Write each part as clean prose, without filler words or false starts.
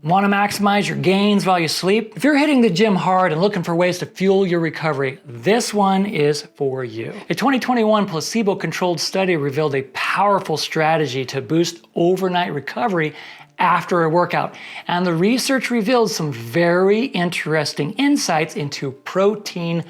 Want to maximize your gains while you sleep? If you're hitting the gym hard and looking for ways to fuel your recovery, this one is for you. A 2021 placebo-controlled study revealed a powerful strategy to boost overnight recovery after a workout, and the research revealed some very interesting insights into protein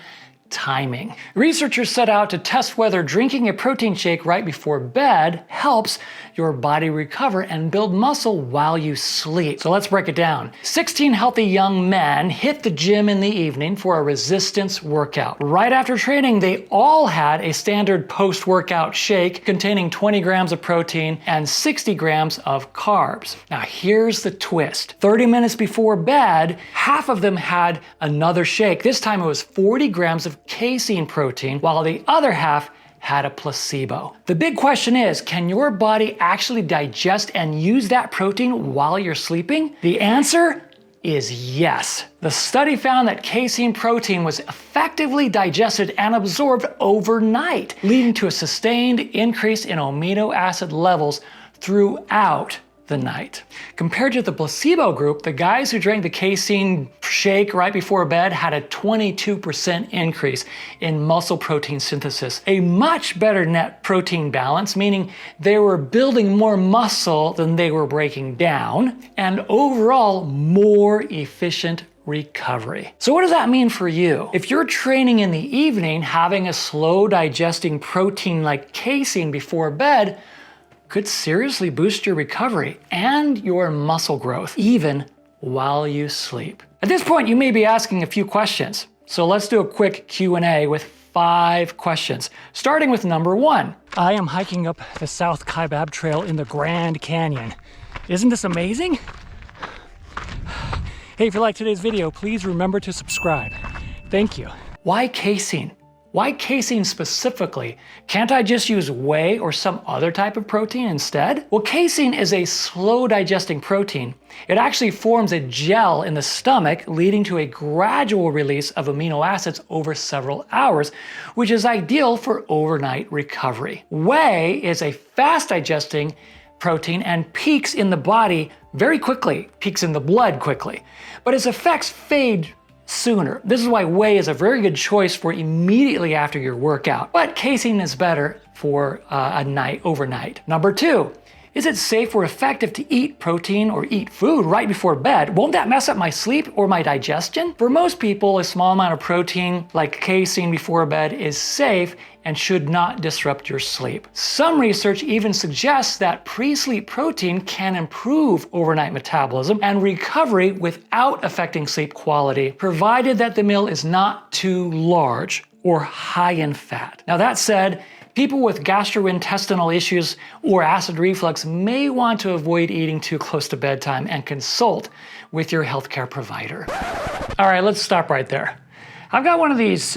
timing. Researchers set out to test whether drinking a protein shake right before bed helps your body recover and build muscle while you sleep. So let's break it down. 16 healthy young men hit the gym in the evening for a resistance workout. Right after training, they all had a standard post-workout shake containing 20 grams of protein and 60 grams of carbs. Now here's the twist. 30 minutes before bed, half of them had another shake. This time it was 40 grams of casein protein, while the other half had a placebo. The big question is, can your body actually digest and use that protein while you're sleeping? The answer is yes. The study found that casein protein was effectively digested and absorbed overnight, leading to a sustained increase in amino acid levels throughout the night. Compared to the placebo group, the guys who drank the casein shake right before bed had a 22% increase in muscle protein synthesis, a much better net protein balance, meaning they were building more muscle than they were breaking down, and overall more efficient recovery. So what does that mean for you? If you're training in the evening, having a slow digesting protein like casein before bed could seriously boost your recovery and your muscle growth, even while you sleep. At this point, you may be asking a few questions. So let's do a quick Q&A with 5 questions, starting with number 1. I am hiking up the South Kaibab Trail in the Grand Canyon. Isn't this amazing? Hey, if you like today's video, please remember to subscribe. Thank you. Why casein? Why casein specifically? Can't I just use whey or some other type of protein instead? Well, casein is a slow digesting protein. It actually forms a gel in the stomach, leading to a gradual release of amino acids over several hours, which is ideal for overnight recovery. Whey is a fast digesting protein and peaks in the body very quickly, peaks in the blood quickly, but its effects fade sooner. This is why whey is a very good choice for immediately after your workout, but casein is better for overnight. Number 2, is it safe or effective to eat protein or eat food right before bed? Won't that mess up my sleep or my digestion? For most people, a small amount of protein like casein before bed is safe and should not disrupt your sleep. Some research even suggests that pre-sleep protein can improve overnight metabolism and recovery without affecting sleep quality, provided that the meal is not too large or high in fat. Now that said, people with gastrointestinal issues or acid reflux may want to avoid eating too close to bedtime and consult with your healthcare provider. All right, let's stop right there. I've got one of these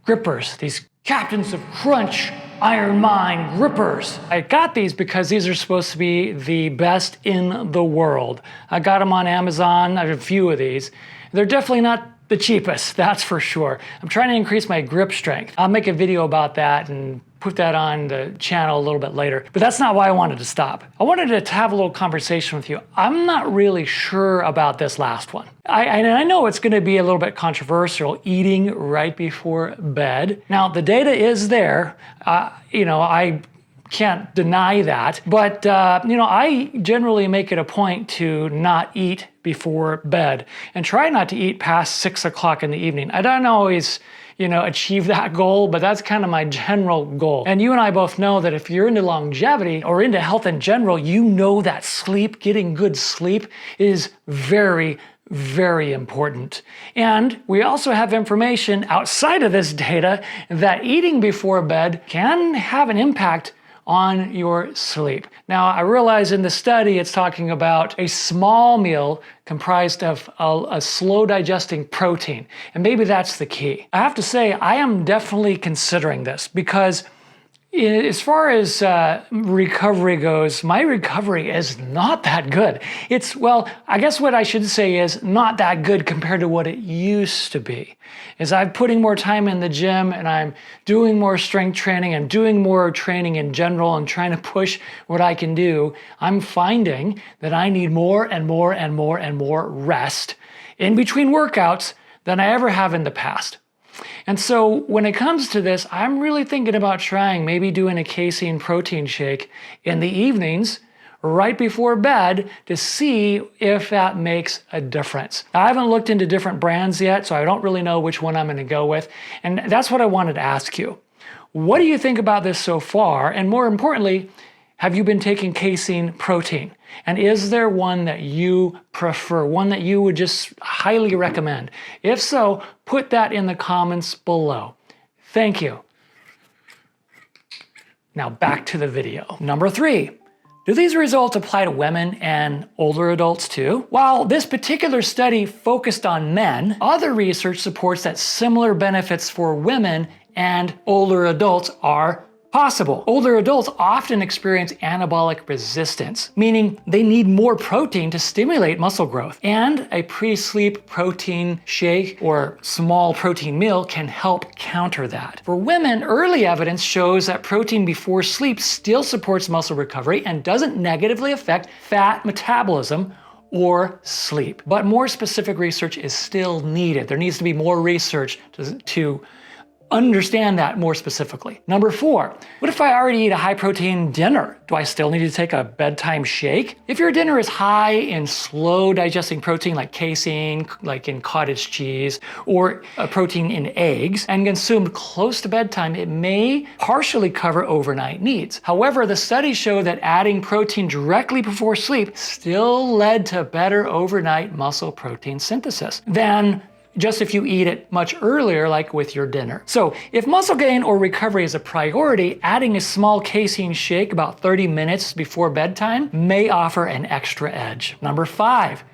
grippers, these Captains of Crunch Iron Mine grippers. I got these because these are supposed to be the best in the world. I got them on Amazon. I have a few of these. They're definitely not the cheapest, that's for sure. I'm trying to increase my grip strength. I'll make a video about that and put that on the channel a little bit later. But that's not why I wanted to stop. I wanted to have a little conversation with you. I'm not really sure about this last one. I know it's going to be a little bit controversial, eating right before bed. Now, the data is there. I can't deny that. But, I generally make it a point to not eat before bed and try not to eat past 6 o'clock in the evening. I don't always achieve that goal, but that's kind of my general goal. And you and I both know that if you're into longevity or into health in general, you know that sleep, getting good sleep is very, very important. And we also have information outside of this data that eating before bed can have an impact on your sleep. Now, I realize in the study it's talking about a small meal comprised of a slow digesting protein, and maybe that's the key. I have to say, I am definitely considering this because As far as recovery goes, my recovery is not that good. Well, I guess what I should say is not that good compared to what it used to be. As I'm putting more time in the gym and I'm doing more strength training, I'm doing more training in general and trying to push what I can do, I'm finding that I need more and more and more and more rest in between workouts than I ever have in the past. And so when it comes to this, I'm really thinking about trying maybe doing a casein protein shake in the evenings right before bed to see if that makes a difference. I haven't looked into different brands yet, so I don't really know which one I'm going to go with. And that's what I wanted to ask you. What do you think about this so far? And more importantly, have you been taking casein protein? And is there one that you prefer, one that you would just highly recommend? If so, put that in the comments below. Thank you. Now back to the video. Number 3, do these results apply to women and older adults too? While this particular study focused on men, other research supports that similar benefits for women and older adults are possible. Older adults often experience anabolic resistance, meaning they need more protein to stimulate muscle growth. And a pre-sleep protein shake or small protein meal can help counter that. For women, early evidence shows that protein before sleep still supports muscle recovery and doesn't negatively affect fat metabolism or sleep. But more specific research is still needed. There needs to be more research to understand that more specifically. Number 4, what if I already eat a high protein dinner? Do I still need to take a bedtime shake? If your dinner is high in slow digesting protein like casein, like in cottage cheese, or a protein in eggs, and consumed close to bedtime, it may partially cover overnight needs. However, the studies show that adding protein directly before sleep still led to better overnight muscle protein synthesis than just if you eat it much earlier, like with your dinner. So if muscle gain or recovery is a priority, adding a small casein shake about 30 minutes before bedtime may offer an extra edge. Number 5,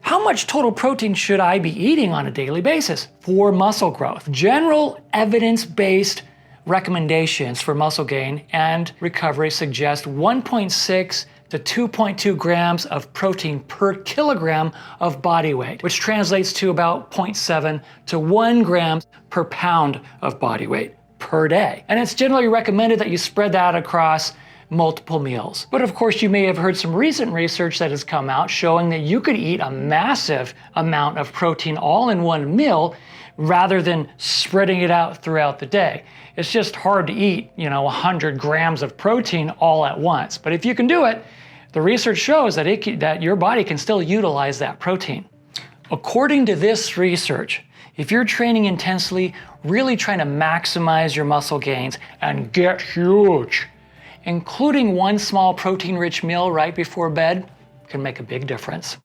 how much total protein should I be eating on a daily basis for muscle growth? General evidence-based recommendations for muscle gain and recovery suggest 1.6 to 2.2 grams of protein per kilogram of body weight, which translates to about 0.7 to 1 gram per pound of body weight per day. And it's generally recommended that you spread that across multiple meals. But of course, you may have heard some recent research that has come out showing that you could eat a massive amount of protein all in one meal rather than spreading it out throughout the day. It's just hard to eat, 100 grams of protein all at once. But if you can do it, the research shows that your body can still utilize that protein. According to this research, if you're training intensely, really trying to maximize your muscle gains and get huge, including one small protein-rich meal right before bed can make a big difference.